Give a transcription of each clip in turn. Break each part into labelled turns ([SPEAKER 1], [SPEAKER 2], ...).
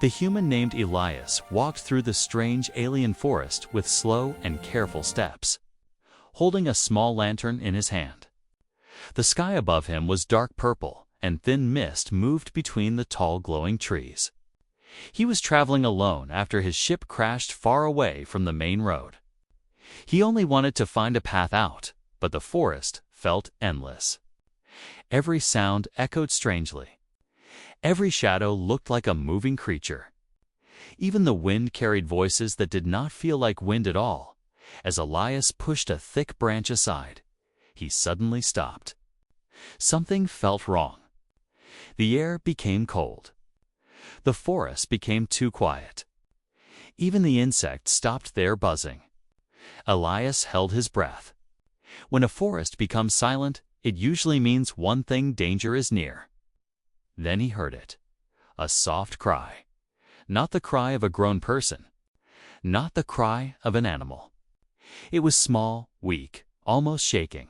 [SPEAKER 1] The human named Elias walked through the strange alien forest with slow and careful steps, holding a small lantern in his hand. The sky above him was dark purple, and thin mist moved between the tall glowing trees. He was traveling alone after his ship crashed far away from the main road. He only wanted to find a path out, but the forest felt endless. Every sound echoed strangely. Every shadow looked like a moving creature. Even the wind carried voices that did not feel like wind at all. As Elias pushed a thick branch aside, he suddenly stopped. Something felt wrong. The air became cold. The forest became too quiet. Even the insects stopped their buzzing. Elias held his breath. When a forest becomes silent, it usually means one thing: danger is near. Then he heard it. A soft cry. Not the cry of a grown person. Not the cry of an animal. It was small, weak, almost shaking.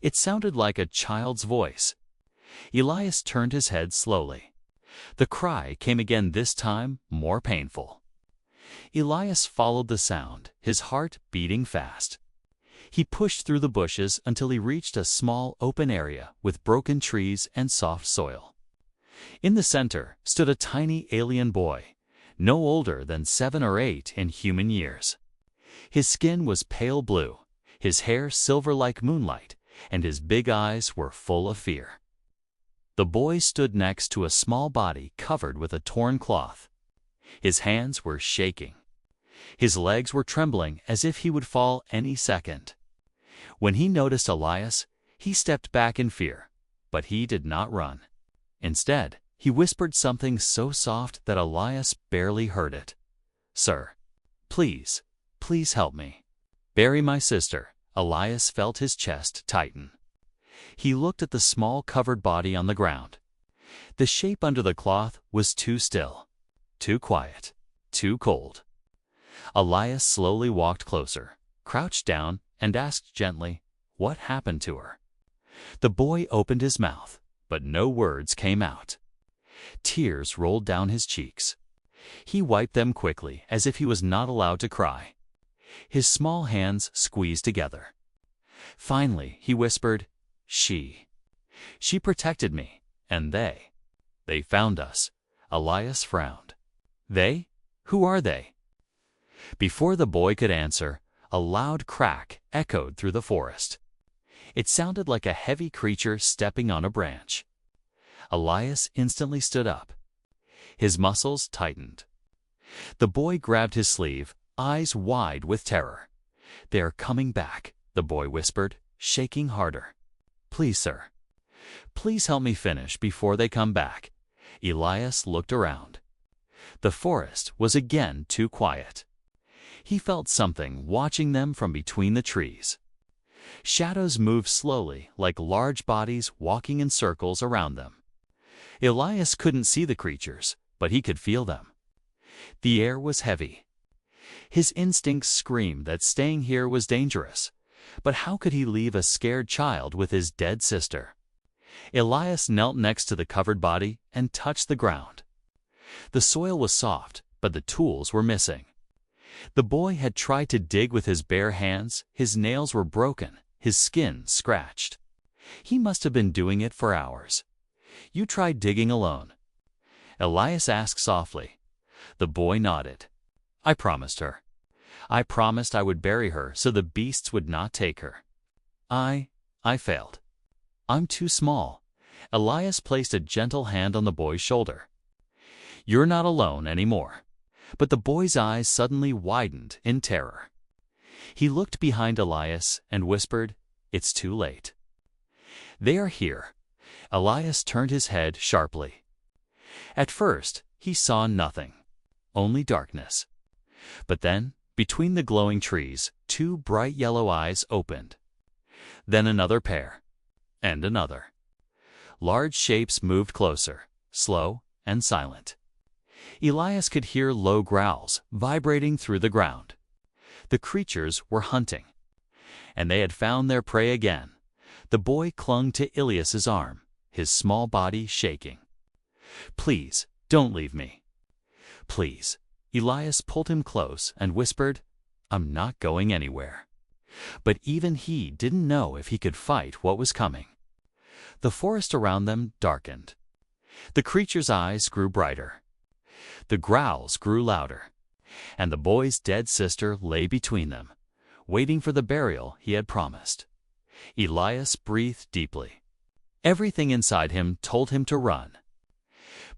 [SPEAKER 1] It sounded like a child's voice. Elias turned his head slowly. The cry came again, this time more painful. Elias followed the sound, his heart beating fast. He pushed through the bushes until he reached a small open area with broken trees and soft soil. In the center stood a tiny alien boy, no older than 7 or 8 in human years. His skin was pale blue, his hair silver like moonlight, and his big eyes were full of fear. The boy stood next to a small body covered with a torn cloth. His hands were shaking. His legs were trembling as if he would fall any second. When he noticed Elias, he stepped back in fear, but he did not run. Instead, he whispered something so soft that Elias barely heard it. "Sir, please, please help me. Bury my sister." Elias felt his chest tighten. He looked at the small covered body on the ground. The shape under the cloth was too still, too quiet, too cold. Elias slowly walked closer, crouched down, and asked gently, "What happened to her?" The boy opened his mouth, but no words came out. Tears rolled down his cheeks. He wiped them quickly, as if he was not allowed to cry. His small hands squeezed together. Finally, he whispered, She protected me, and they found us." Elias frowned. "They? Who are they?" Before the boy could answer, a loud crack echoed through the forest. It sounded like a heavy creature stepping on a branch. Elias instantly stood up. His muscles tightened. The boy grabbed his sleeve, eyes wide with terror. "They are coming back," the boy whispered, shaking harder. "Please, sir. Please help me finish before they come back." Elias looked around. The forest was again too quiet. He felt something watching them from between the trees. Shadows moved slowly, like large bodies walking in circles around them. Elias couldn't see the creatures, but he could feel them. The air was heavy. His instincts screamed that staying here was dangerous, but how could he leave a scared child with his dead sister? Elias knelt next to the covered body and touched the ground. The soil was soft, but the tools were missing. The boy had tried to dig with his bare hands. His nails were broken, his skin scratched. He must have been doing it for hours. "You tried digging alone?" Elias asked softly. The boy nodded. "I promised her. I promised I would bury her so the beasts would not take her. I failed. I'm too small." Elias placed a gentle hand on the boy's shoulder. "You're not alone anymore." But the boy's eyes suddenly widened in terror. He looked behind Elias and whispered, "It's too late. They are here." Elias turned his head sharply. At first, he saw nothing, only darkness. But then, between the glowing trees, 2 bright yellow eyes opened. Then another pair, and another. Large shapes moved closer, slow and silent. Elias could hear low growls vibrating through the ground. The creatures were hunting, and they had found their prey again. The boy clung to Elias's arm, his small body shaking. "Please, don't leave me. Please. Elias pulled him close and whispered, I'm not going anywhere. But even he didn't know if he could fight what was coming. The forest around them darkened. The creature's eyes grew brighter. The growls grew louder. And the boy's dead sister lay between them, waiting for the burial he had promised. Elias breathed deeply. Everything inside him told him to run.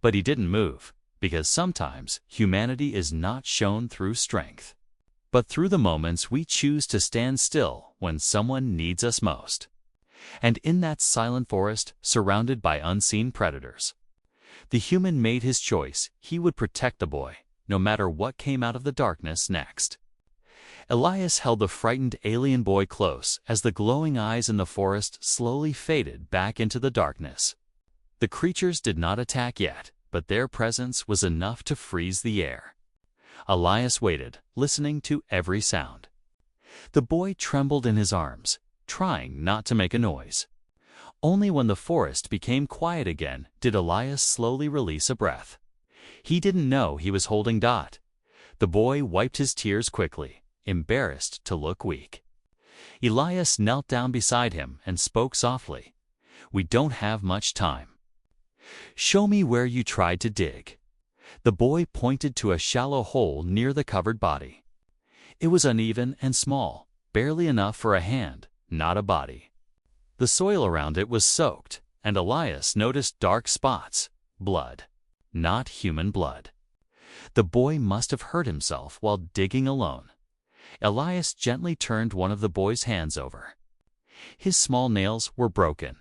[SPEAKER 1] But he didn't move, because sometimes humanity is not shown through strength, but through the moments we choose to stand still when someone needs us most. And in that silent forest, surrounded by unseen predators, the human made his choice. He would protect the boy, no matter what came out of the darkness next. Elias held the frightened alien boy close as the glowing eyes in the forest slowly faded back into the darkness. The creatures did not attack yet, but their presence was enough to freeze the air. Elias waited, listening to every sound. The boy trembled in his arms, trying not to make a noise. Only when the forest became quiet again did Elias slowly release a breath. He didn't know he was holding Dot. The boy wiped his tears quickly, embarrassed to look weak. Elias knelt down beside him and spoke softly. We don't have much time. Show me where you tried to dig. The boy pointed to a shallow hole near the covered body. It was uneven and small, barely enough for a hand, not a body. The soil around it was soaked, and Elias noticed dark spots, blood, not human blood. The boy must have hurt himself while digging alone. Elias gently turned one of the boy's hands over. His small nails were broken.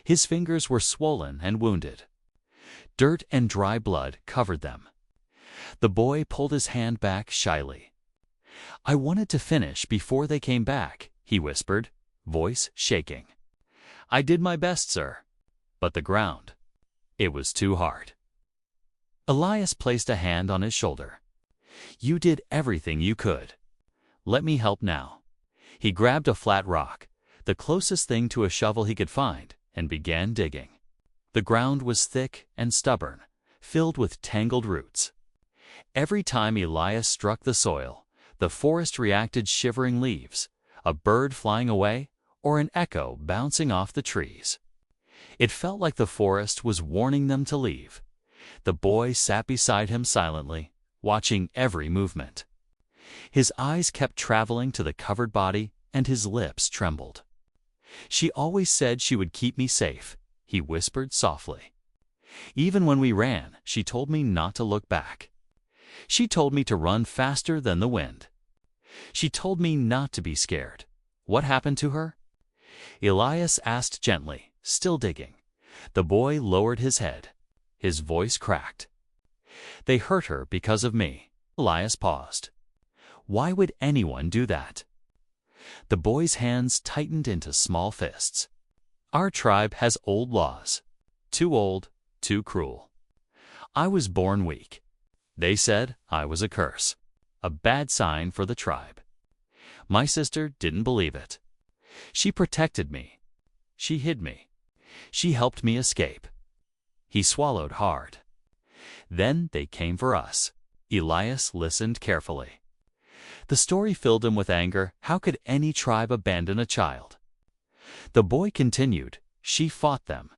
[SPEAKER 1] His fingers were swollen and wounded. Dirt and dry blood covered them. The boy pulled his hand back shyly. I wanted to finish before they came back, he whispered, voice shaking. I did my best, sir. But the ground, it was too hard. Elias placed a hand on his shoulder. You did everything you could. Let me help now. He grabbed a flat rock, the closest thing to a shovel he could find, and began digging. The ground was thick and stubborn, filled with tangled roots. Every time Elias struck the soil, the forest reacted, shivering leaves, a bird flying away, or an echo bouncing off the trees. It felt like the forest was warning them to leave. The boy sat beside him silently, watching every movement. His eyes kept traveling to the covered body, and his lips trembled. She always said she would keep me safe, he whispered softly. Even when we ran, she told me not to look back. She told me to run faster than the wind. She told me not to be scared. What happened to her? Elias asked gently, still digging. The boy lowered his head. His voice cracked. They hurt her because of me. Elias paused. Why would anyone do that? The boy's hands tightened into small fists. Our tribe has old laws. Too old, too cruel. I was born weak. They said I was a curse, a bad sign for the tribe. My sister didn't believe it. She protected me. She hid me. She helped me escape. He swallowed hard. Then they came for us. Elias listened carefully. The story filled him with anger. How could any tribe abandon a child? The boy continued. She fought them.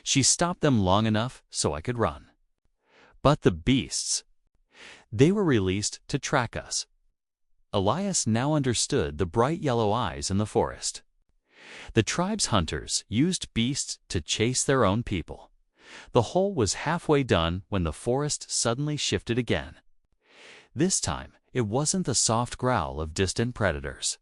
[SPEAKER 1] She stopped them long enough so I could run. But the beasts, they were released to track us. Elias now understood the bright yellow eyes in the forest. The tribe's hunters used beasts to chase their own people. The hole was halfway done when the forest suddenly shifted again. This time, it wasn't the soft growl of distant predators.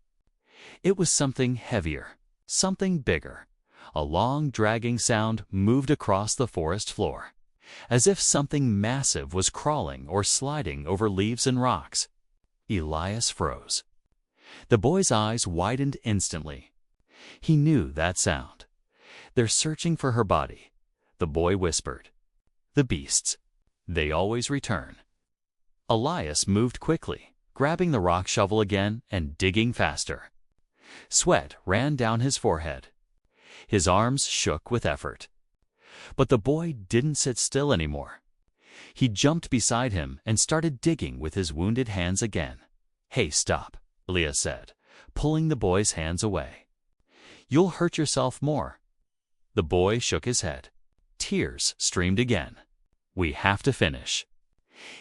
[SPEAKER 1] It was something heavier, something bigger. A long, dragging sound moved across the forest floor, as if something massive was crawling or sliding over leaves and rocks. Elias froze. The boy's eyes widened instantly. He knew that sound. They're searching for her body. The boy whispered. The beasts. They always return. Elias moved quickly, grabbing the rock shovel again and digging faster. Sweat ran down his forehead. His arms shook with effort. But the boy didn't sit still anymore. He jumped beside him and started digging with his wounded hands again. "Hey, stop," Elias said, pulling the boy's hands away. "You'll hurt yourself more." The boy shook his head. Tears streamed again. "We have to finish.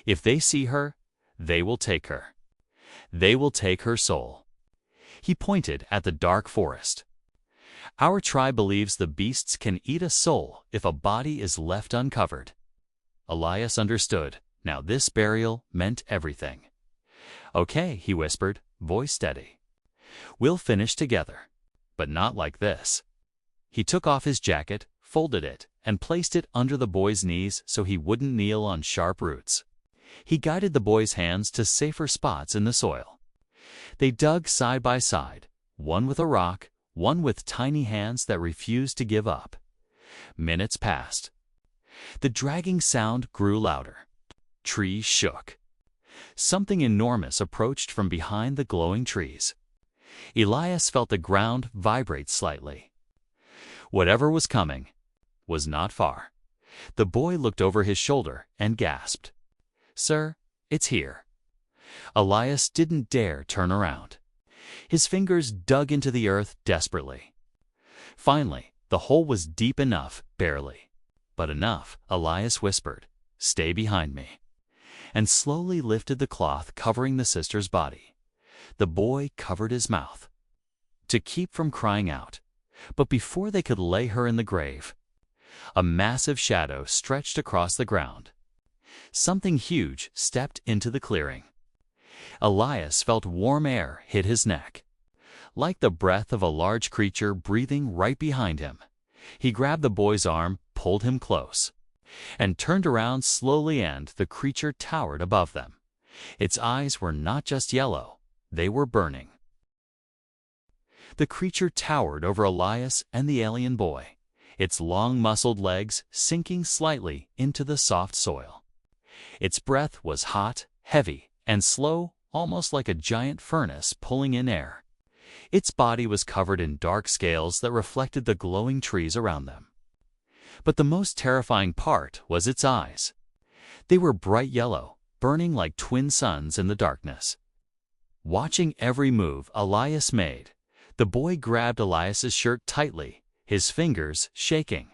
[SPEAKER 1] If they see her, they will take her. They will take her soul." He pointed at the dark forest. "Our tribe believes the beasts can eat a soul if a body is left uncovered." Elias understood. Now this burial meant everything. "Okay," he whispered, voice steady. "We'll finish together, but not like this." He took off his jacket, folded it, and placed it under the boy's knees so he wouldn't kneel on sharp roots. He guided the boy's hands to safer spots in the soil. They dug side by side, one with a rock, one with tiny hands that refused to give up. Minutes passed. The dragging sound grew louder. Trees shook. Something enormous approached from behind the glowing trees. Elias felt the ground vibrate slightly. Whatever was coming was not far. The boy looked over his shoulder and gasped. "Sir, it's here." Elias didn't dare turn around. His fingers dug into the earth desperately. Finally, the hole was deep enough, barely, but enough. Elias whispered, "Stay behind me," and slowly lifted the cloth covering the sister's body. The boy covered his mouth to keep from crying out. But before they could lay her in the grave, a massive shadow stretched across the ground. Something huge stepped into the clearing. Elias felt warm air hit his neck, like the breath of a large creature breathing right behind him. He grabbed the boy's arm, pulled him close, and turned around slowly, and the creature towered above them. Its eyes were not just yellow, they were burning. The creature towered over Elias and the alien boy, its long muscled legs sinking slightly into the soft soil. Its breath was hot, heavy, and slow, almost like a giant furnace pulling in air. Its body was covered in dark scales that reflected the glowing trees around them. But the most terrifying part was its eyes. They were bright yellow, burning like twin suns in the darkness. Watching every move Elias made, the boy grabbed Elias's shirt tightly, his fingers shaking.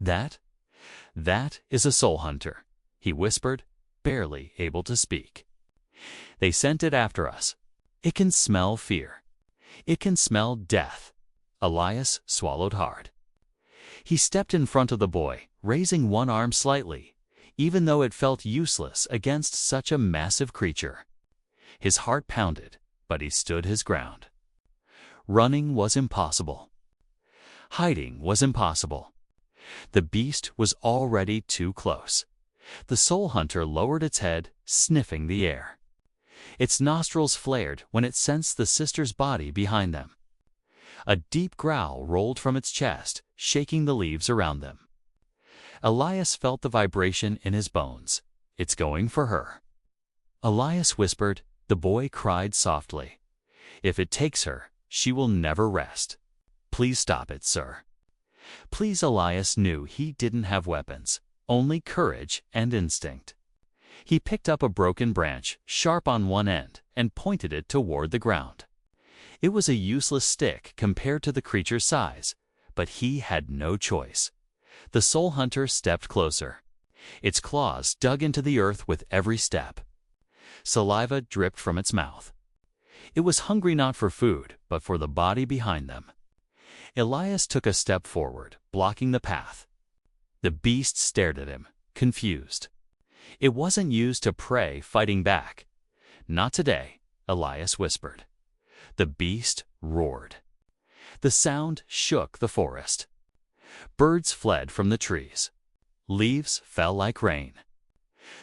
[SPEAKER 1] That is a soul hunter," he whispered, barely able to speak. "They sent it after us. It can smell fear. It can smell death." Elias swallowed hard. He stepped in front of the boy, raising one arm slightly, even though it felt useless against such a massive creature. His heart pounded, but he stood his ground. Running was impossible. Hiding was impossible. The beast was already too close. The soul hunter lowered its head, sniffing the air. Its nostrils flared when it sensed the sister's body behind them. A deep growl rolled from its chest, shaking the leaves around them. Elias felt the vibration in his bones. "It's going for her." Elias whispered. The boy cried softly. "If it takes her, she will never rest. Please stop it, sir." Please. Elias knew he didn't have weapons, only courage and instinct. He picked up a broken branch, sharp on one end, and pointed it toward the ground. It was a useless stick compared to the creature's size, but he had no choice. The soul hunter stepped closer. Its claws dug into the earth with every step. Saliva dripped from its mouth. It was hungry not for food, but for the body behind them. Elias took a step forward, blocking the path. The beast stared at him, confused. It wasn't used to prey fighting back. "Not today," Elias whispered. The beast roared. The sound shook the forest. Birds fled from the trees. Leaves fell like rain.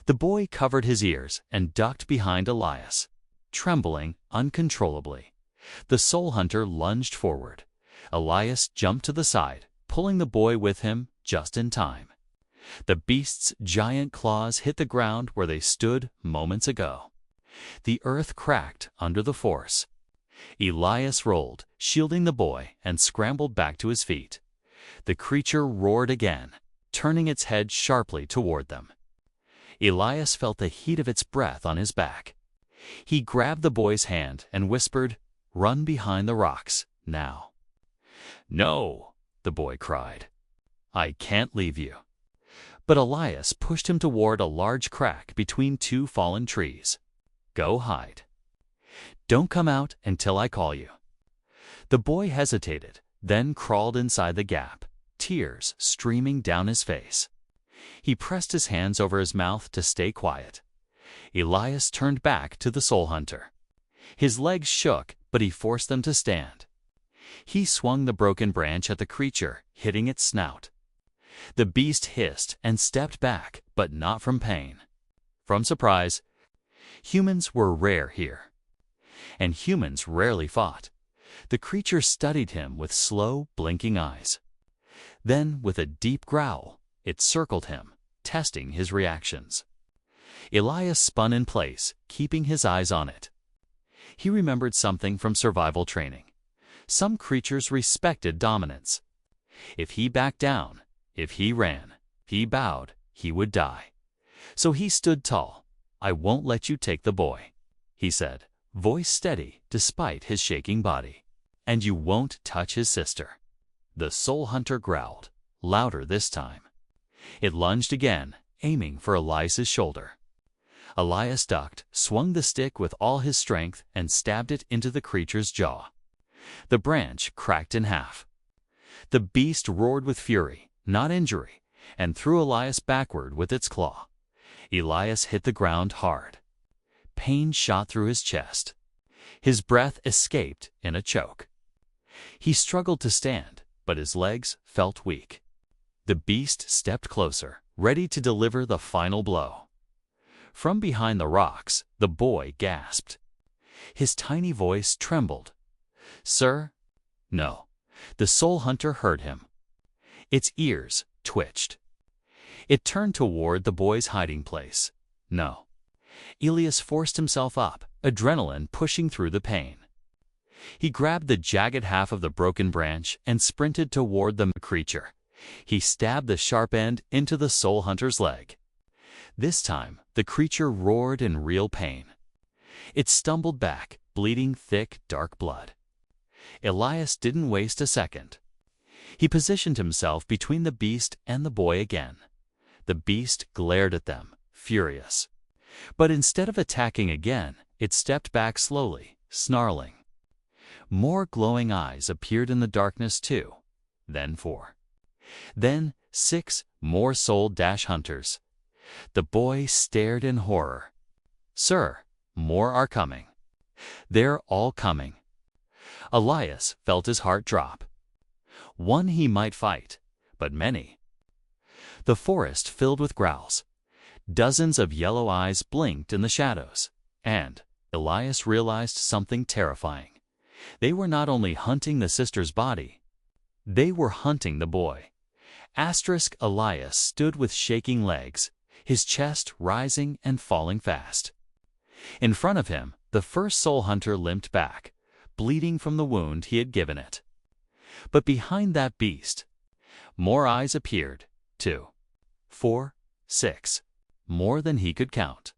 [SPEAKER 1] The boy covered his ears and ducked behind Elias. Trembling uncontrollably, the soul hunter lunged forward. Elias jumped to the side, pulling the boy with him just in time. The beast's giant claws hit the ground where they stood moments ago. The earth cracked under the force. Elias rolled, shielding the boy, and scrambled back to his feet. The creature roared again, turning its head sharply toward them. Elias felt the heat of its breath on his back. He grabbed the boy's hand and whispered, "Run behind the rocks, now." "No," the boy cried. "I can't leave you." But Elias pushed him toward a large crack between two fallen trees. "Go hide. Don't come out until I call you." The boy hesitated, then crawled inside the gap, tears streaming down his face. He pressed his hands over his mouth to stay quiet. Elias turned back to the soul hunter. His legs shook, but he forced them to stand. He swung the broken branch at the creature, hitting its snout. The beast hissed and stepped back, but not from pain. From surprise. Humans were rare here. And humans rarely fought. The creature studied him with slow, blinking eyes. Then, with a deep growl, it circled him, testing his reactions. Elias spun in place, keeping his eyes on it. He remembered something from survival training. Some creatures respected dominance. If he backed down, if he ran, he bowed, he would die. So he stood tall. "I won't let you take the boy," he said, voice steady despite his shaking body. "And you won't touch his sister." The soul hunter growled, louder this time. It lunged again, aiming for Elias's shoulder. Elias ducked, swung the stick with all his strength, and stabbed it into the creature's jaw. The branch cracked in half. The beast roared with fury, not injury, and threw Elias backward with its claw. Elias hit the ground hard. Pain shot through his chest. His breath escaped in a choke. He struggled to stand, but his legs felt weak. The beast stepped closer, ready to deliver the final blow. From behind the rocks, the boy gasped. His tiny voice trembled. "Sir?" "No." The soul hunter heard him. Its ears twitched. It turned toward the boy's hiding place. "No." Elias forced himself up, adrenaline pushing through the pain. He grabbed the jagged half of the broken branch and sprinted toward the creature. He stabbed the sharp end into the soul hunter's leg. This time, the creature roared in real pain. It stumbled back, bleeding thick, dark blood. Elias didn't waste a second. He positioned himself between the beast and the boy again. The beast glared at them, furious. But instead of attacking again, it stepped back slowly, snarling. More glowing eyes appeared in the darkness too. Then 4. Then 6 more soul-hunters. The boy stared in horror. "Sir, more are coming. They're all coming." Elias felt his heart drop. One he might fight, but many. The forest filled with growls. Dozens of yellow eyes blinked in the shadows, and Elias realized something terrifying. They were not only hunting the sister's body, they were hunting the boy. Elias stood with shaking legs, his chest rising and falling fast. In front of him, the first soul hunter limped back, bleeding from the wound he had given it. But behind that beast, more eyes appeared, 2, 4, 6, more than he could count.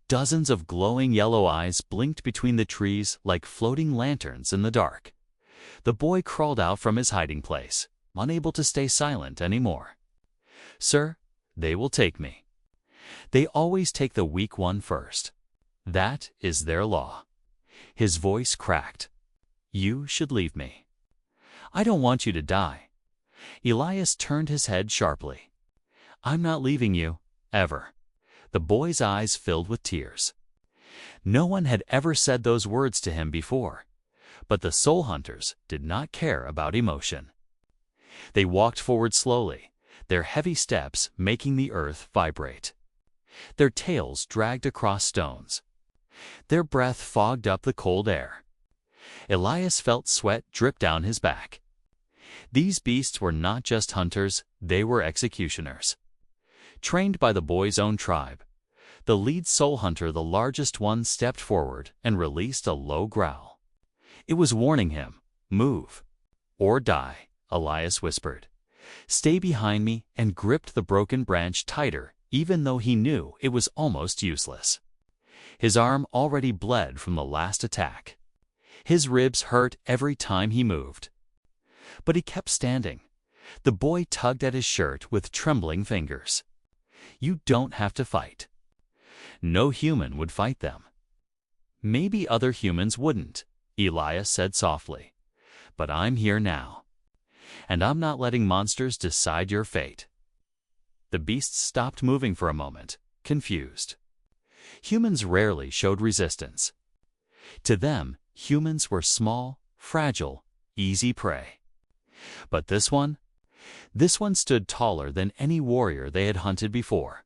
[SPEAKER 1] Dozens of glowing yellow eyes blinked between the trees like floating lanterns in the dark. The boy crawled out from his hiding place, unable to stay silent anymore. "Sir, they will take me. They always take the weak one first. That is their law." His voice cracked. "You should leave me. I don't want you to die." Elias turned his head sharply. "I'm not leaving you, ever." The boy's eyes filled with tears. No one had ever said those words to him before, but the soul hunters did not care about emotion. They walked forward slowly, their heavy steps making the earth vibrate. Their tails dragged across stones. Their breath fogged up the cold air. Elias felt sweat drip down his back. These beasts were not just hunters, they were executioners. Trained by the boy's own tribe, the lead soul hunter, the largest one, stepped forward and released a low growl. It was warning him, "Move or die," Elias whispered. "Stay behind me," and gripped the broken branch tighter even though he knew it was almost useless. His arm already bled from the last attack. His ribs hurt every time he moved. But he kept standing. The boy tugged at his shirt with trembling fingers. "You don't have to fight." No human would fight them. "Maybe other humans wouldn't," Elias said softly. "But I'm here now. And I'm not letting monsters decide your fate." The beasts stopped moving for a moment, confused. Humans rarely showed resistance. To them, humans were small, fragile, easy prey. But this one stood taller than any warrior they had hunted before.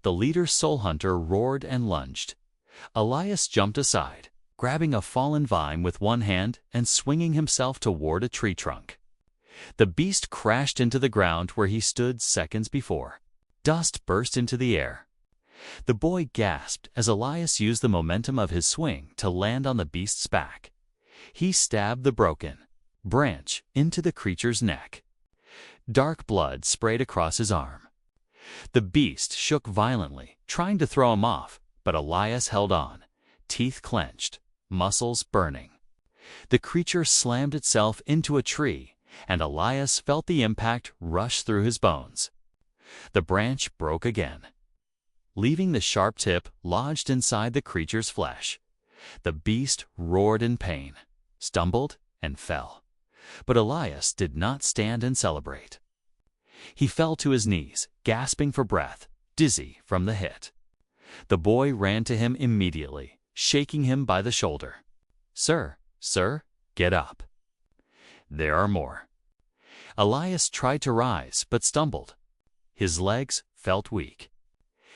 [SPEAKER 1] The leader's soul hunter roared and lunged. Elias jumped aside, grabbing a fallen vine with one hand and swinging himself toward a tree trunk. The beast crashed into the ground where he stood seconds before. Dust burst into the air. The boy gasped as Elias used the momentum of his swing to land on the beast's back. He stabbed the broken branch into the creature's neck. Dark blood sprayed across his arm. The beast shook violently, trying to throw him off, but Elias held on, teeth clenched, muscles burning. The creature slammed itself into a tree, and Elias felt the impact rush through his bones. The branch broke again, leaving the sharp tip lodged inside the creature's flesh. The beast roared in pain, stumbled, and fell. But Elias did not stand and celebrate. He fell to his knees, gasping for breath, dizzy from the hit. The boy ran to him immediately, shaking him by the shoulder. Sir, get up. There are more." Elias tried to rise, but stumbled. His legs felt weak.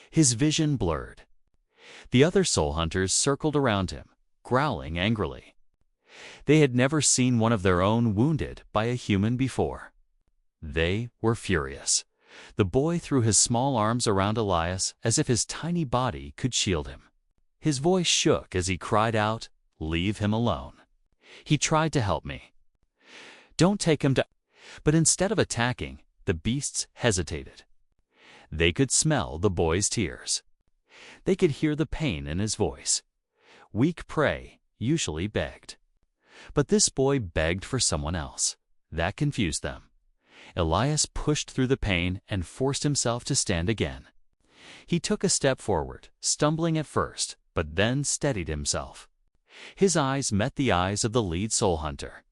[SPEAKER 1] His vision blurred. The other soul hunters circled around him, growling angrily. They had never seen one of their own wounded by a human before. They were furious. The boy threw his small arms around Elias as if his tiny body could shield him. His voice shook as he cried out, "Leave him alone." He tried to help me. "Don't take him to—" But instead of attacking, the beasts hesitated. They could smell the boy's tears. They could hear the pain in his voice. Weak prey usually begged. But this boy begged for someone else. That confused them. Elias pushed through the pain and forced himself to stand again. He took a step forward, stumbling at first, but then steadied himself. His eyes met the eyes of the lead soul hunter.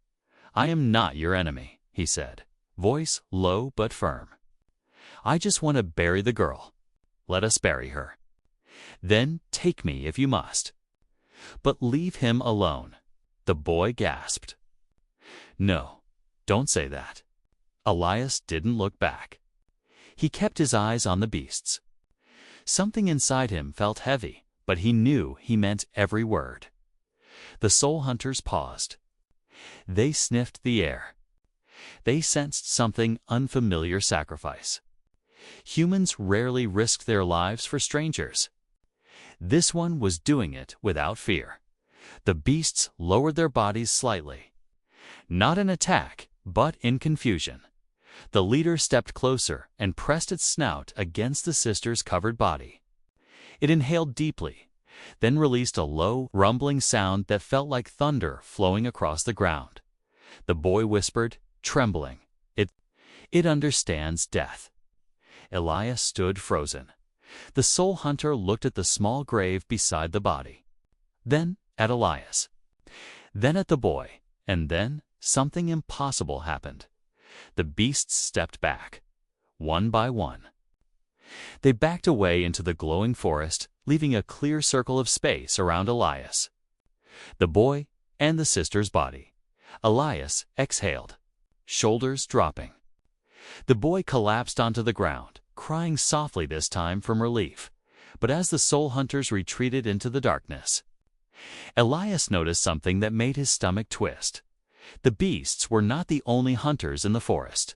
[SPEAKER 1] "I am not your enemy," he said, voice low but firm. "I just want to bury the girl. Let us bury her. Then take me if you must. But leave him alone." The boy gasped. "No, don't say that." Elias didn't look back. He kept his eyes on the beasts. Something inside him felt heavy, but he knew he meant every word. The soul hunters paused. They sniffed the air. They sensed something unfamiliar: sacrifice. Humans rarely risked their lives for strangers. This one was doing it without fear. The beasts lowered their bodies slightly. Not in attack, but in confusion. The leader stepped closer and pressed its snout against the sister's covered body. It inhaled deeply, then released a low, rumbling sound that felt like thunder flowing across the ground. The boy whispered, trembling, It understands death." Elias stood frozen. The soul hunter looked at the small grave beside the body, then at Elias, then at the boy, and then something impossible happened. The beasts stepped back, one by one. They backed away into the glowing forest, leaving a clear circle of space around Elias, the boy, and the sister's body. Elias exhaled, shoulders dropping. The boy collapsed onto the ground, crying softly this time from relief. But as the soul hunters retreated into the darkness, Elias noticed something that made his stomach twist. The beasts were not the only hunters in the forest.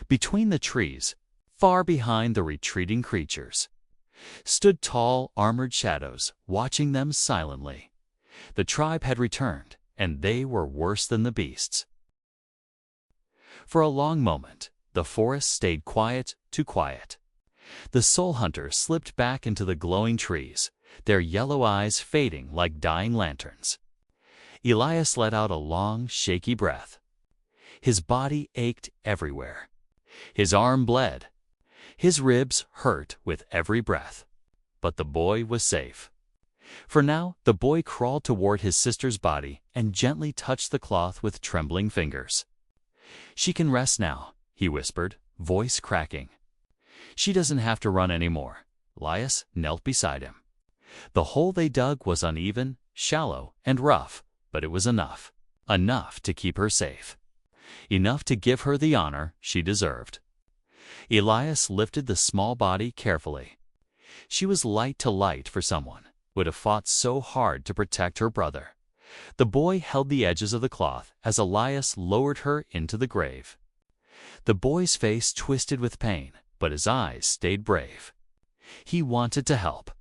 [SPEAKER 1] Between the trees, far behind the retreating creatures, stood tall, armored shadows, watching them silently. The tribe had returned, and they were worse than the beasts. For a long moment, the forest stayed quiet, too quiet. The soul hunters slipped back into the glowing trees, their yellow eyes fading like dying lanterns. Elias let out a long, shaky breath. His body ached everywhere. His arm bled. His ribs hurt with every breath. But the boy was safe. For now, the boy crawled toward his sister's body and gently touched the cloth with trembling fingers. "She can rest now," he whispered, voice cracking. "She doesn't have to run anymore." Elias knelt beside him. The hole they dug was uneven, shallow, and rough, but it was enough. Enough to keep her safe. Enough to give her the honor she deserved. Elias lifted the small body carefully. She was light to light for someone who would have fought so hard to protect her brother. The boy held the edges of the cloth as Elias lowered her into the grave. The boy's face twisted with pain, but his eyes stayed brave. He wanted to help.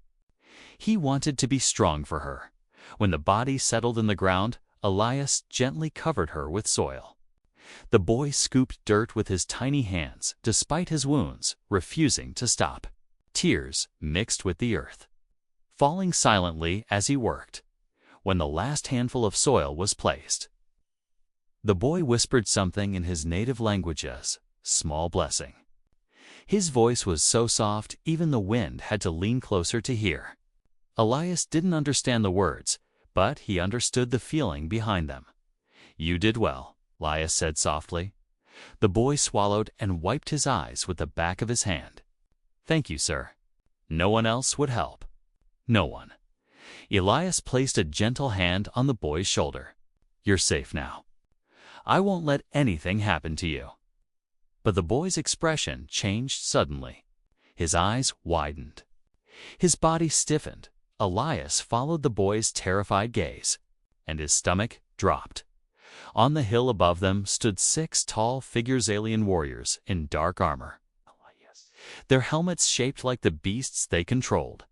[SPEAKER 1] He wanted to be strong for her. When the body settled in the ground, Elias gently covered her with soil. The boy scooped dirt with his tiny hands, despite his wounds, refusing to stop. Tears mixed with the earth, falling silently as he worked. When the last handful of soil was placed, the boy whispered something in his native language as "small blessing." His voice was so soft even the wind had to lean closer to hear. Elias didn't understand the words, but he understood the feeling behind them. "You did well," Elias said softly. The boy swallowed and wiped his eyes with the back of his hand. "Thank you, sir. No one else would help. No one." Elias placed a gentle hand on the boy's shoulder. "You're safe now. I won't let anything happen to you." But the boy's expression changed suddenly. His eyes widened. His body stiffened. Elias followed the boy's terrified gaze, and his stomach dropped. On the hill above them stood 6 tall figures, alien warriors in dark armor. Their helmets shaped like the beasts they controlled.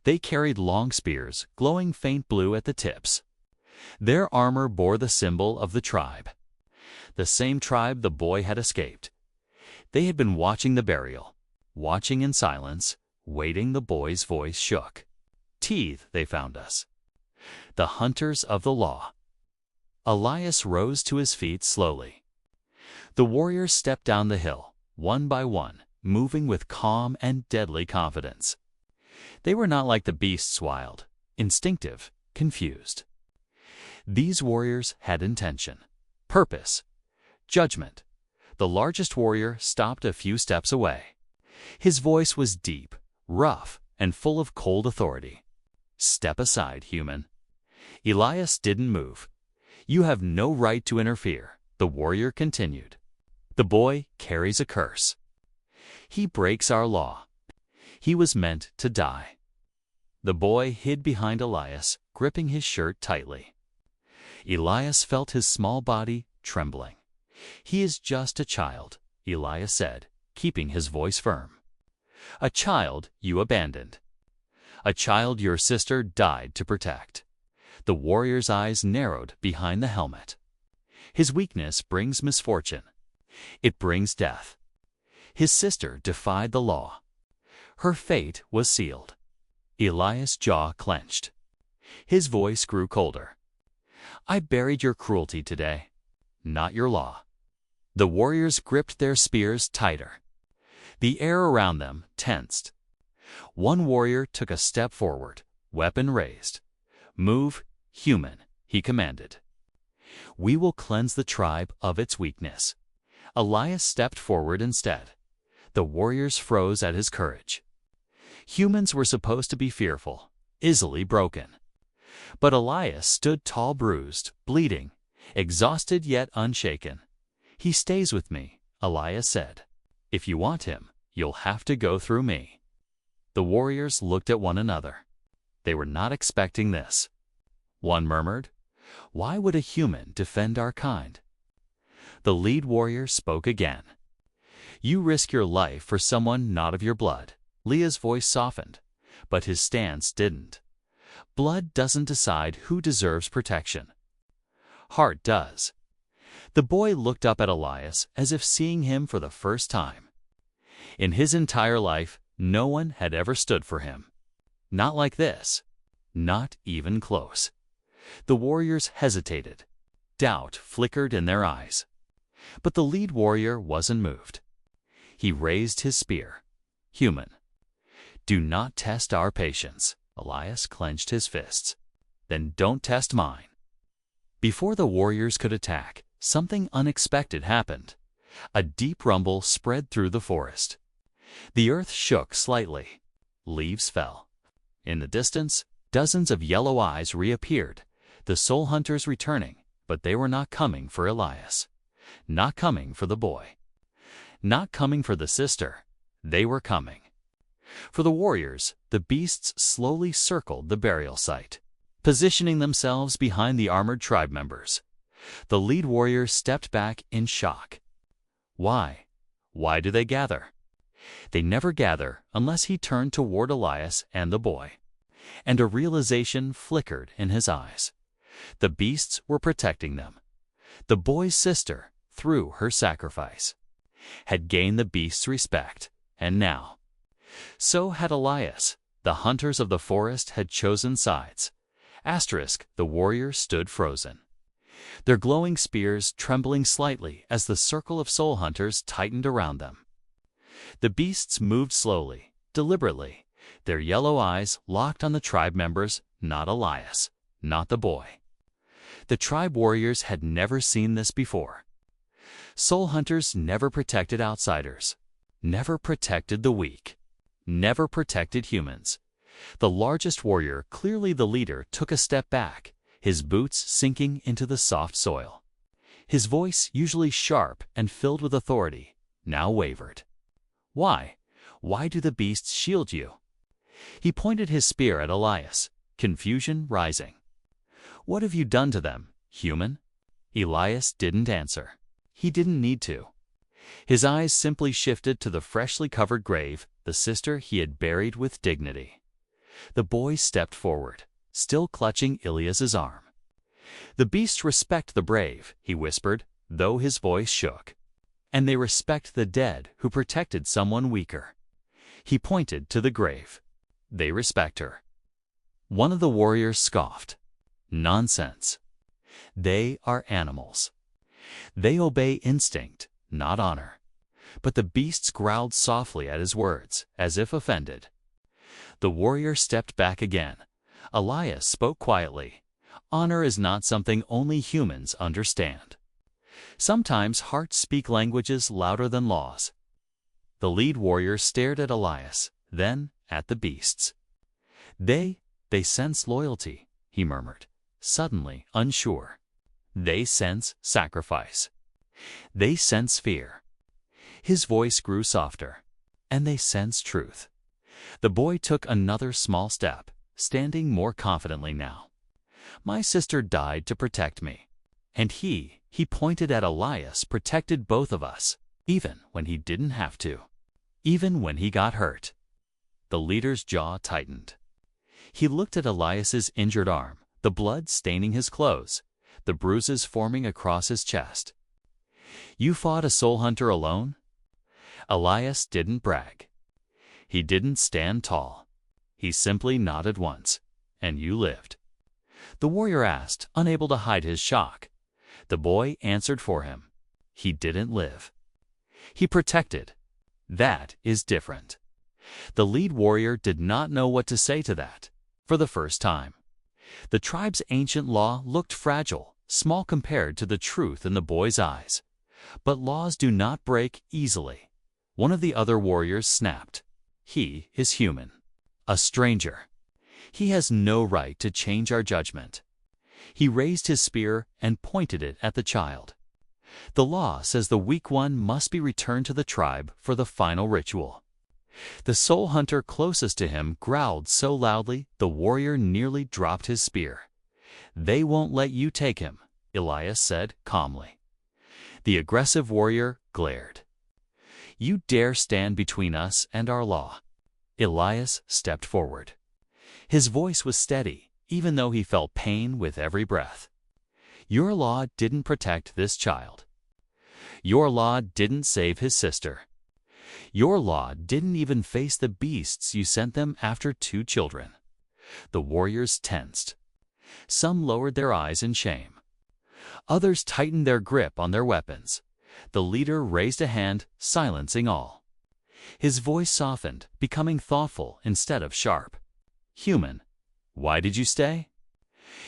[SPEAKER 1] They carried long spears, glowing faint blue at the tips. Their armor bore the symbol of the tribe. The same tribe the boy had escaped. They had been watching the burial, watching in silence, waiting. The boy's voice shook. "Teeth, they found us. The hunters of the law." Elias rose to his feet slowly. The warriors stepped down the hill, one by one, moving with calm and deadly confidence. They were not like the beasts, wild, instinctive, confused. These warriors had intention, purpose, judgment. The largest warrior stopped a few steps away. His voice was deep, rough, and full of cold authority. "Step aside, human." Elias didn't move. "You have no right to interfere," the warrior continued. "The boy carries a curse. He breaks our law. He was meant to die." The boy hid behind Elias, gripping his shirt tightly. Elias felt his small body trembling. "He is just a child," Elias said, keeping his voice firm. "A child you abandoned. A child your sister died to protect." The warrior's eyes narrowed behind the helmet. "His weakness brings misfortune. It brings death. His sister defied the law. Her fate was sealed." Elias' jaw clenched. His voice grew colder. "I buried your cruelty today, not your law." The warriors gripped their spears tighter. The air around them tensed. One warrior took a step forward, weapon raised. "Move, human," he commanded. "We will cleanse the tribe of its weakness." Elias stepped forward instead. The warriors froze at his courage. Humans were supposed to be fearful, easily broken. But Elias stood tall, bruised, bleeding, exhausted yet unshaken. "He stays with me," Elias said. "If you want him, you'll have to go through me." The warriors looked at one another. They were not expecting this. One murmured, "Why would a human defend our kind?" The lead warrior spoke again. "You risk your life for someone not of your blood." Leah's voice softened, but his stance didn't. Blood doesn't decide who deserves protection. Heart does. The boy looked up at Elias as if seeing him for the first time. In his entire life, no one had ever stood for him. Not like this. Not even close. The warriors hesitated. Doubt flickered in their eyes. But the lead warrior wasn't moved. He raised his spear. Human. Do not test our patience. Elias clenched his fists. Then don't test mine. Before the warriors could attack, something unexpected happened. A deep rumble spread through the forest. The earth shook slightly. Leaves fell. In the distance, dozens of yellow eyes reappeared, the soul hunters returning, but they were not coming for Elias. Not coming for the boy. Not coming for the sister. They were coming. For the warriors, the beasts slowly circled the burial site, positioning themselves behind the armored tribe members. The lead warrior stepped back in shock. Why? Why do they gather? They never gather unless he turned toward Elias and the boy. And a realization flickered in his eyes. The beasts were protecting them. The boy's sister, through her sacrifice, had gained the beast's respect, and now. So had Elias. The hunters of the forest had chosen sides. The warrior stood frozen. Their glowing spears trembling slightly as the circle of soul hunters tightened around them. The beasts moved slowly, deliberately, their yellow eyes locked on the tribe members, not Elias, not the boy. The tribe warriors had never seen this before. Soul hunters never protected outsiders, never protected the weak, never protected humans. The largest warrior, clearly the leader, took a step back, his boots sinking into the soft soil. His voice, usually sharp and filled with authority, now wavered. Why? Why do the beasts shield you? He pointed his spear at Elias, confusion rising. What have you done to them, human? Elias didn't answer. He didn't need to. His eyes simply shifted to the freshly covered grave, the sister he had buried with dignity. The boy stepped forward, still clutching Elias's arm. The beasts respect the brave, he whispered, though his voice shook. And they respect the dead who protected someone weaker. He pointed to the grave. They respect her. One of the warriors scoffed. Nonsense. They are animals. They obey instinct, not honor. But the beasts growled softly at his words, as if offended. The warrior stepped back again. Elias spoke quietly. Honor is not something only humans understand. Sometimes hearts speak languages louder than laws. The lead warrior stared at Elias, then at the beasts. They sense loyalty, he murmured, suddenly unsure. They sense sacrifice. They sense fear. His voice grew softer. And they sense truth. The boy took another small step, standing more confidently now. My sister died to protect me. And he pointed at Elias, protected both of us, even when he didn't have to. Even when he got hurt. The leader's jaw tightened. He looked at Elias's injured arm, the blood staining his clothes, the bruises forming across his chest. You fought a soul hunter alone? Elias didn't brag. He didn't stand tall. He simply nodded once. And you lived. The warrior asked, unable to hide his shock. The boy answered for him. He didn't live. He protected. That is different. The lead warrior did not know what to say to that, for the first time. The tribe's ancient law looked fragile, small compared to the truth in the boy's eyes. But laws do not break easily. One of the other warriors snapped. He is human. A stranger. He has no right to change our judgment. He raised his spear and pointed it at the child. The law says the weak one must be returned to the tribe for the final ritual. The soul hunter closest to him growled so loudly the warrior nearly dropped his spear. They won't let you take him, Elias said calmly. The aggressive warrior glared. You dare stand between us and our law. Elias stepped forward. His voice was steady, even though he felt pain with every breath. Your law didn't protect this child. Your law didn't save his sister. Your law didn't even face the beasts you sent them after 2 children. The warriors tensed. Some lowered their eyes in shame. Others tightened their grip on their weapons. The leader raised a hand, silencing all. His voice softened, becoming thoughtful instead of sharp. Human, why did you stay?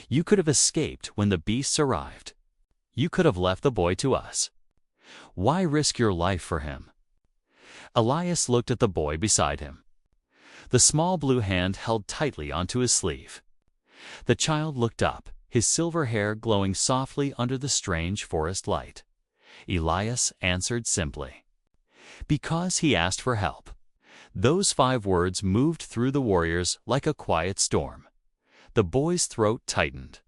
[SPEAKER 1] You could have escaped when the beasts arrived. You could have left the boy to us. Why risk your life for him? Elias looked at the boy beside him. The small blue hand held tightly onto his sleeve. The child looked up, his silver hair glowing softly under the strange forest light. Elias answered simply, "Because he asked for help." Those 5 words moved through the warriors like a quiet storm. The boy's throat tightened.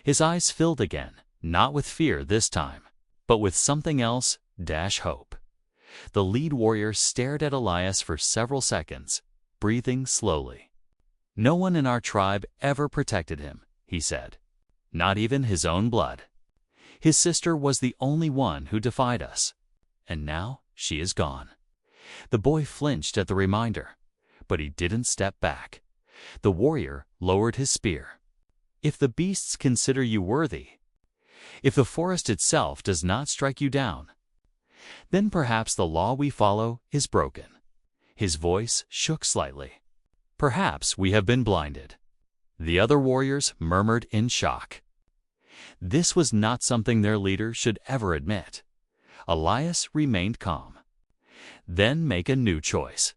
[SPEAKER 1] His eyes filled again, not with fear this time, but with something else, hope. The lead warrior stared at Elias for several seconds, breathing slowly. "No one in our tribe ever protected him," he said. "Not even his own blood. His sister was the only one who defied us. And now she is gone." The boy flinched at the reminder, but he didn't step back. The warrior lowered his spear. "If the beasts consider you worthy, if the forest itself does not strike you down, then perhaps the law we follow is broken." His voice shook slightly. "Perhaps we have been blinded." The other warriors murmured in shock. This was not something their leader should ever admit. Elias remained calm. "Then make a new choice.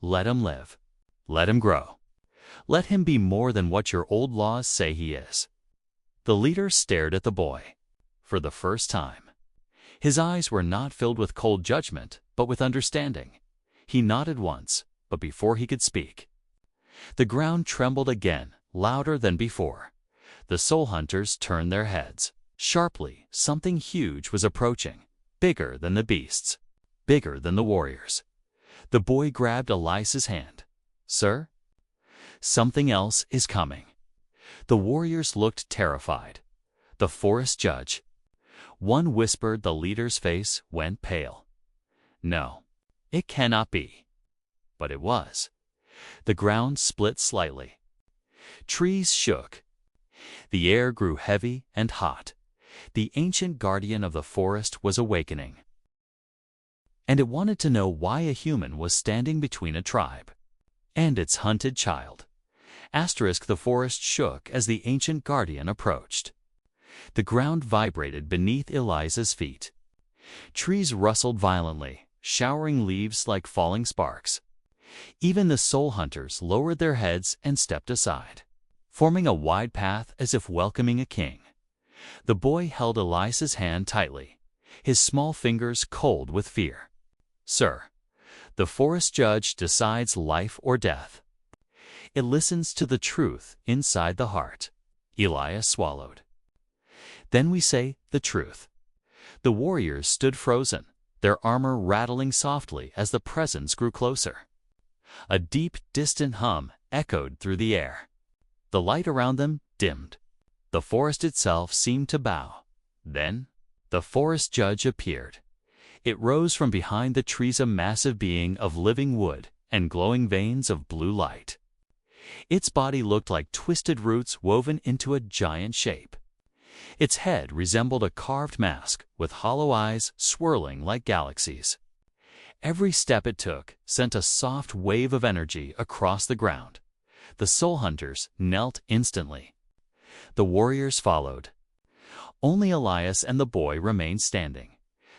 [SPEAKER 1] Let him live. Let him grow. Let him be more than what your old laws say he is." The leader stared at the boy. For the first time, his eyes were not filled with cold judgment, but with understanding. He nodded once, but before he could speak, the ground trembled again, louder than before. The soul hunters turned their heads. Sharply, something huge was approaching, bigger than the beasts, bigger than the warriors. The boy grabbed Elias's hand. "Sir, something else is coming." The warriors looked terrified. The forest judge. One whispered. The leader's face went pale. "No, it cannot be." But it was. The ground split slightly. Trees shook. The air grew heavy and hot. The ancient guardian of the forest was awakening. And it wanted to know why a human was standing between a tribe and its hunted child. The forest shook as the ancient guardian approached. The ground vibrated beneath Elias's feet. Trees rustled violently, showering leaves like falling sparks. Even the soul hunters lowered their heads and stepped aside, forming a wide path as if welcoming a king. The boy held Elias's hand tightly, his small fingers cold with fear. "Sir, the forest judge decides life or death. It listens to the truth inside the heart." Elias swallowed. "Then we say the truth." The warriors stood frozen, their armor rattling softly as the presence grew closer. A deep, distant hum echoed through the air. The light around them dimmed. The forest itself seemed to bow. Then, the forest judge appeared. It rose from behind the trees, a massive being of living wood and glowing veins of blue light. Its body looked like twisted roots woven into a giant shape. Its head resembled a carved mask with hollow eyes swirling like galaxies. Every step it took sent a soft wave of energy across the ground. The soul hunters knelt instantly. The warriors followed. Only Elias and the boy remained standing.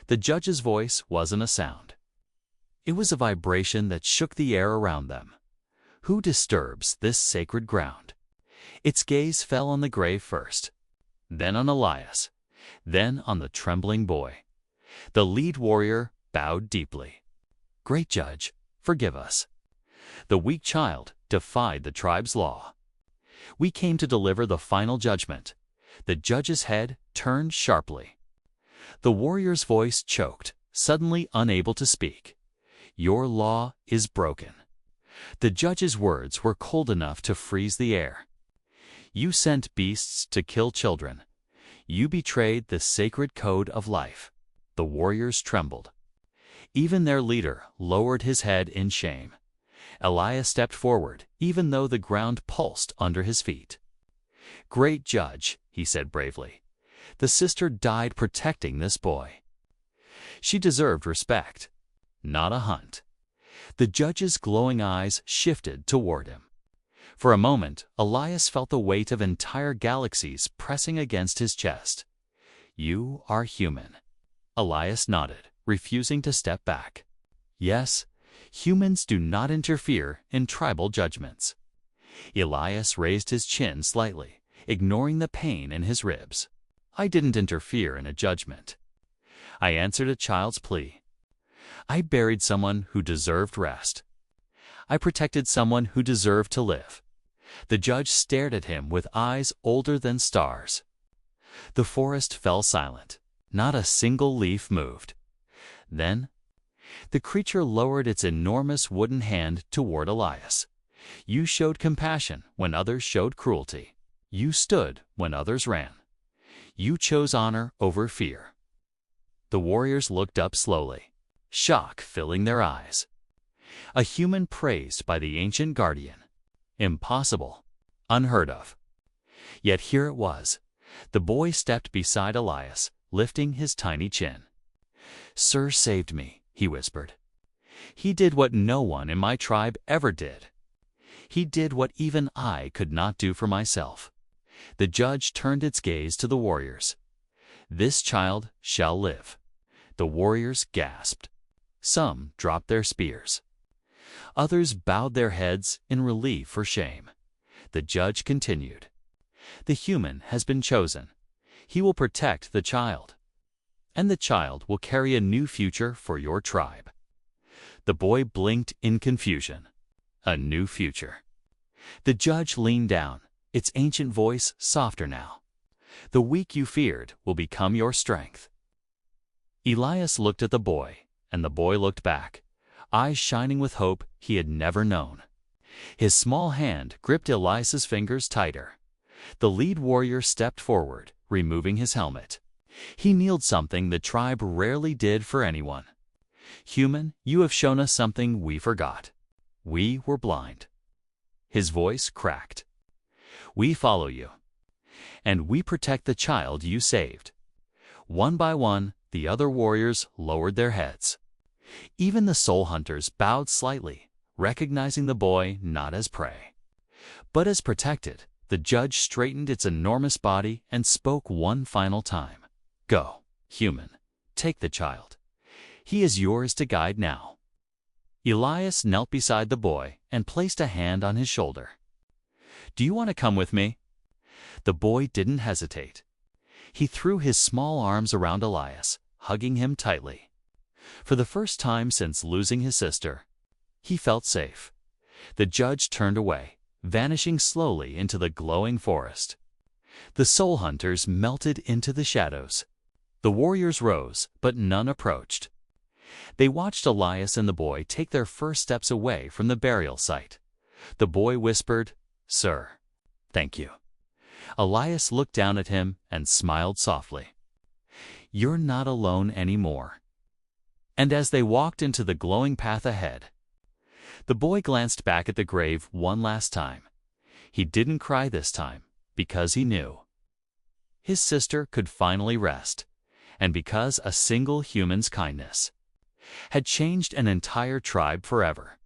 [SPEAKER 1] The judge's voice wasn't a sound. It was a vibration that shook the air around them. "Who disturbs this sacred ground?" Its gaze fell on the grave first, then on Elias, then on the trembling boy. The lead warrior bowed deeply. "Great Judge, forgive us." The weak child defied the tribe's law. "We came to deliver the final judgment." The judge's head turned sharply. The warrior's voice choked, suddenly unable to speak. "Your law is broken." The judge's words were cold enough to freeze the air. "You sent beasts to kill children. You betrayed the sacred code of life." The warriors trembled. Even their leader lowered his head in shame. Elias stepped forward, even though the ground pulsed under his feet. "Great judge," he said bravely. "The sister died protecting this boy. She deserved respect, not a hunt." The judge's glowing eyes shifted toward him. For a moment, Elias felt the weight of entire galaxies pressing against his chest. "You are human." Elias nodded, refusing to step back. "Yes, humans do not interfere in tribal judgments." Elias raised his chin slightly, ignoring the pain in his ribs. "I didn't interfere in a judgment. I answered a child's plea. I buried someone who deserved rest. I protected someone who deserved to live." The judge stared at him with eyes older than stars. The forest fell silent. Not a single leaf moved. Then, the creature lowered its enormous wooden hand toward Elias. "You showed compassion when others showed cruelty. You stood when others ran. You chose honor over fear." The warriors looked up slowly, shock filling their eyes. A human praised by the ancient guardian. Impossible, unheard of. Yet here it was. The boy stepped beside Elias, lifting his tiny chin. "Sir saved me," he whispered. "He did what no one in my tribe ever did. He did what even I could not do for myself." The judge turned its gaze to the warriors. "This child shall live." The warriors gasped. Some dropped their spears. Others bowed their heads in relief or shame. The judge continued. "The human has been chosen. He will protect the child. And the child will carry a new future for your tribe." The boy blinked in confusion. A new future. The judge leaned down, its ancient voice softer now. "The weak you feared will become your strength." Elias looked at the boy, and the boy looked back, eyes shining with hope he had never known. His small hand gripped Elias's fingers tighter. The lead warrior stepped forward, removing his helmet. He kneeled, something the tribe rarely did for anyone. "Human, you have shown us something we forgot. We were blind." His voice cracked. "We follow you. And we protect the child you saved." One by one, the other warriors lowered their heads. Even the soul hunters bowed slightly, recognizing the boy not as prey, but as protected. The judge straightened its enormous body and spoke one final time. "Go, human, take the child. He is yours to guide now." Elias knelt beside the boy and placed a hand on his shoulder. "Do you want to come with me?" The boy didn't hesitate. He threw his small arms around Elias, hugging him tightly. For the first time since losing his sister, he felt safe. The judge turned away, vanishing slowly into the glowing forest. The soul hunters melted into the shadows. The warriors rose, but none approached. They watched Elias and the boy take their first steps away from the burial site. The boy whispered, "Sir, thank you." Elias looked down at him and smiled softly. "You're not alone anymore." And as they walked into the glowing path ahead, the boy glanced back at the grave one last time. He didn't cry this time, because he knew his sister could finally rest, and because a single human's kindness had changed an entire tribe forever.